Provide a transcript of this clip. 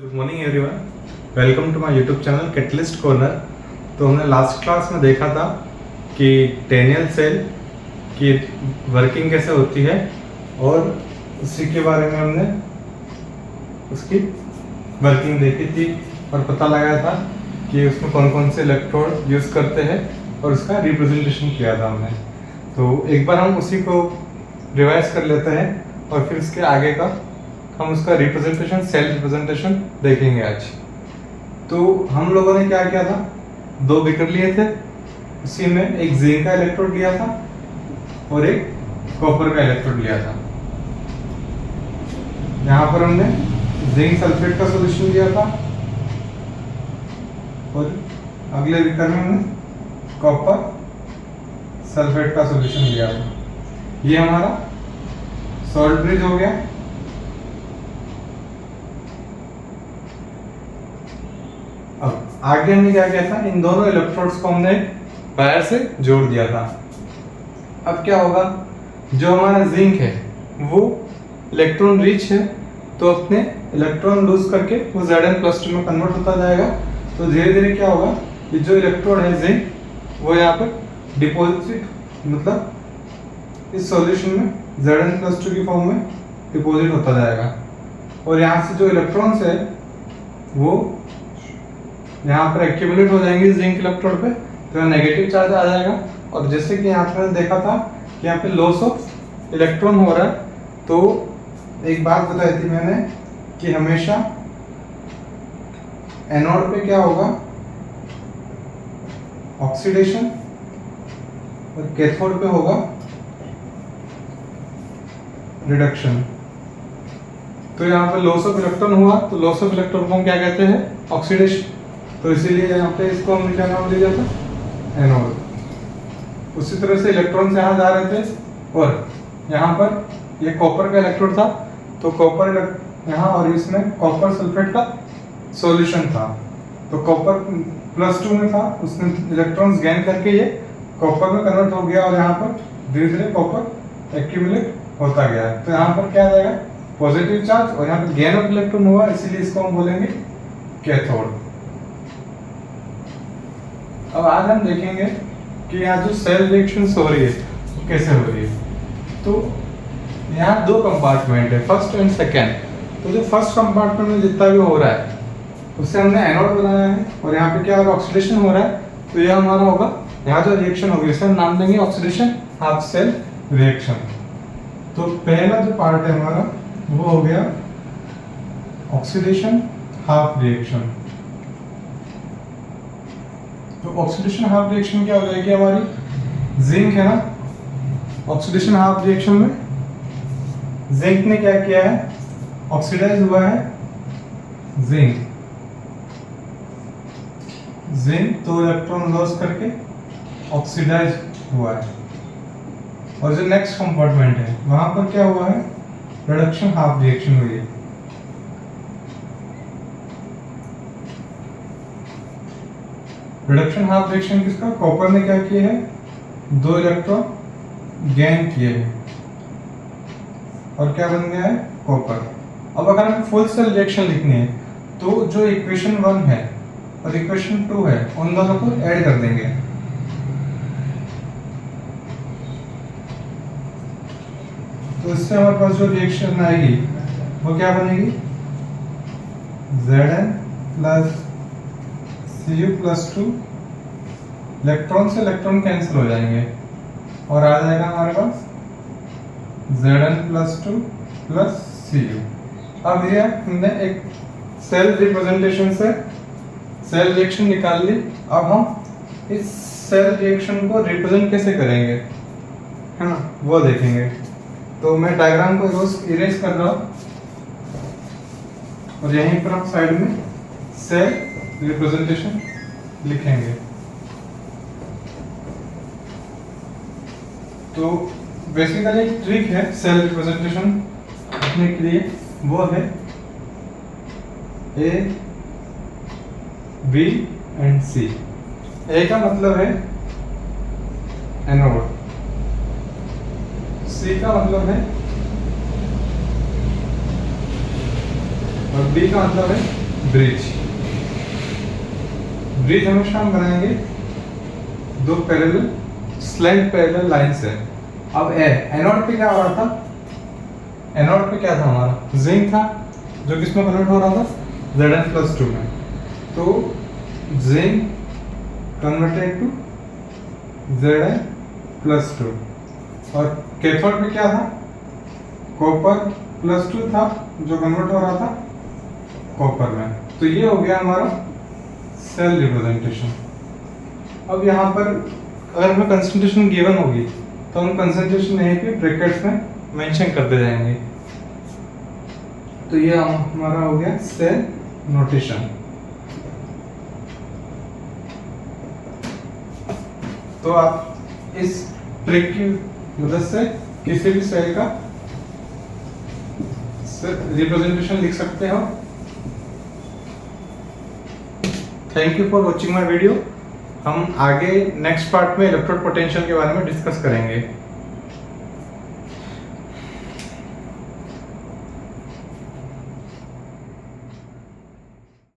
Good morning everyone, welcome to my YouTube channel catalyst corner. तो हमने last class में देखा था कि टेनियल सेल की वर्किंग कैसे होती है और उसी के बारे में हमने उसकी वर्किंग देखी थी और पता लगाया था कि उसमें कौन कौन से इलेक्ट्रोड यूज़ करते हैं और उसका रिप्रेजेंटेशन किया था हमने। तो एक बार हम उसी को रिवाइज कर लेते हैं और फिर इसके आगे का हम उसका रिप्रेजेंटेशन, सेल रिप्रेजेंटेशन देखेंगे आज। तो हम लोगों ने क्या किया था, दो बीकर लिए थे, उसी में एक जिंक का इलेक्ट्रोड लिया था और एक कॉपर का इलेक्ट्रोड लिया था। यहाँ पर हमने जिंक सल्फेट का सॉल्यूशन लिया था और अगले बीकर में हमने कॉपर सल्फेट का सॉल्यूशन लिया था। ये हमारा सॉल्ट ब्रिज हो गया। अब आगे हमने क्या किया था, इन दोनों इलेक्ट्रोड्स को हमने वायर से जोड़ दिया था। अब क्या होगा, जो हमारा जिंक है वो इलेक्ट्रॉन रिच है, तो अपने इलेक्ट्रॉन लूज करके वो Zn+2 में कन्वर्ट होता जाएगा। तो धीरे धीरे क्या होगा, कि जो इलेक्ट्रोड है जिंक वो यहाँ पर डिपॉजिट, मतलब इस सॉल्यूशन में Zn+2 की फॉर्म में डिपॉजिट होता जाएगा और यहाँ से जो इलेक्ट्रॉन्स है वो यहाँ पर एक्यूमुलेट हो जाएंगे जिंक इलेक्ट्रोड पे, तो नेगेटिव चार्ज आ जाएगा। और जैसे कि यहाँ पर देखा था कि यहाँ पे लॉस ऑफ इलेक्ट्रॉन हो रहा है, तो एक बात बताई थी मैंने कि हमेशा एनोड पे क्या होगा, ऑक्सीडेशन, और कैथोड पे होगा रिडक्शन। तो यहाँ पे लॉस ऑफ इलेक्ट्रॉन हुआ, तो लॉस ऑफ इलेक्ट्रॉन को हम क्या कहते हैं, ऑक्सीडेशन। तो इसीलिए यहाँ पे इसको हमने क्या नाम दिया था, एनोड। उसी तरह से इलेक्ट्रॉन्स यहाँ जा रहे थे और यहाँ पर ये कॉपर का इलेक्ट्रोड था, तो कॉपर यहाँ और इसमें कॉपर सल्फेट का सॉल्यूशन था। तो कॉपर +2 में था, उसने इलेक्ट्रॉन्स गेन करके ये कॉपर में कन्वर्ट हो गया और यहाँ पर धीरे धीरे कॉपर एक्यूमुलेट होता गया। तो यहाँ पर क्या आ जाएगा, पॉजिटिव चार्ज, और यहाँ पर गेन ऑफ इलेक्ट्रॉन हुआ, इसीलिए इसको हम बोलेंगे कैथोड। अब आज हम देखेंगे कि यहाँ जो सेल रिएक्शंस हो रही है वो कैसे हो रही है। तो यहाँ दो कंपार्टमेंट है, फर्स्ट एंड सेकेंड। तो जो फर्स्ट कंपार्टमेंट में जितना भी हो रहा है उससे हमने एनोड बनाया है और यहाँ पे क्या हो रहा है, ऑक्सीडेशन हो रहा है। तो यह हमारा होगा, यहाँ जो रिएक्शन होगी इसे हम नाम देंगे ऑक्सीडेशन हाफ सेल रिएक्शन। तो पहला जो पार्ट है हमारा वो हो गया ऑक्सीडेशन हाफ रिएक्शन। तो ऑक्सीडेशन हाफ रिएक्शन क्या हो जाएगी, हमारी जिंक है ना, ऑक्सीडेशन हाफ रिएक्शन में जिंक ने क्या किया है, ऑक्सीडाइज हुआ है जिंक। जिंक तो इलेक्ट्रॉन लॉस करके ऑक्सीडाइज हुआ है। और जो नेक्स्ट कंपार्टमेंट है वहां पर क्या हुआ है, रिडक्शन हाफ रिएक्शन हुई है। रिडक्शन हाफ रिएक्शन किसका, कॉपर ने क्या किया है, 2 इलेक्ट्रॉन गेन किए हैं और क्या बन गया है, कॉपर। अब अगर हमें फुल सेल रिएक्शन लिखनी है तो जो इक्वेशन 1 है और इक्वेशन 2 है उन दोनों को ऐड कर देंगे। तो इससे हमारे पास जो रिएक्शन आएगी वो क्या बनेगी, Zn+Cu+2, इलेक्ट्रॉन से इलेक्ट्रॉन कैंसिल हो जाएंगे और आ जाएगा हमारे पास Zn+2 Cu। अब ये हमने एक सेल रिप्रेजेंटेशन से सेल रिएक्शन निकाल ली। अब हम इस सेल रिएक्शन को रिप्रेजेंट कैसे करेंगे, है ना, वो देखेंगे। तो मैं डायग्राम को इरेज कर रहा हूँ और यहीं पर हम साइड में सेल रिप्रेजेंटेशन लिखेंगे। तो बेसिकली एक ट्रिक है सेल रिप्रेजेंटेशन लिखने के लिए, वो है A, B and C। A का मतलब है एनोड, C का मतलब है और B का मतलब है ब्रिज। ब्रिज हमेशा हम बनाएंगे दो पैरेलल स्लैंट पैरेलल लाइन से। अब एनोड पे क्या हो रहा था, एनोड पे क्या था हमारा, जिंक था जो किसमें कन्वर्ट हो रहा था, Zn+2 में। तो जिंक कन्वर्टेड टू Zn+2 और कैथोड पे क्या था, कॉपर+2 था जो कन्वर्ट हो रहा था कॉपर में। तो ये हो गया हमारा सेल रिप्रेजेंटेशन। अब यहाँ पर अगर हमें कंसंट्रेशन गिवन होगी तो हम कंसंट्रेशन यहीं पे ब्रैकेट्स में मेंशन करते जाएंगे। तो ये हमारा हो गया सेल नोटेशन। तो आप इस ट्रिक की मदद से किसी भी सेल का रिप्रेजेंटेशन लिख सकते हो। Thank you for watching my video. हम आगे नेक्स्ट पार्ट में इलेक्ट्रोड पोटेंशियल के बारे में डिस्कस करेंगे।